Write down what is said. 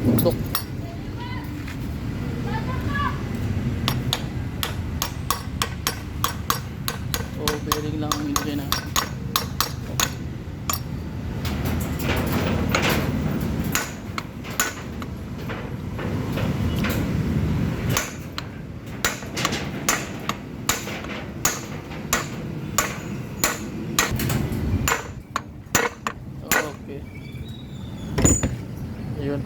Tutok. So bearing lang ang ilagay na. Okay. Ayun.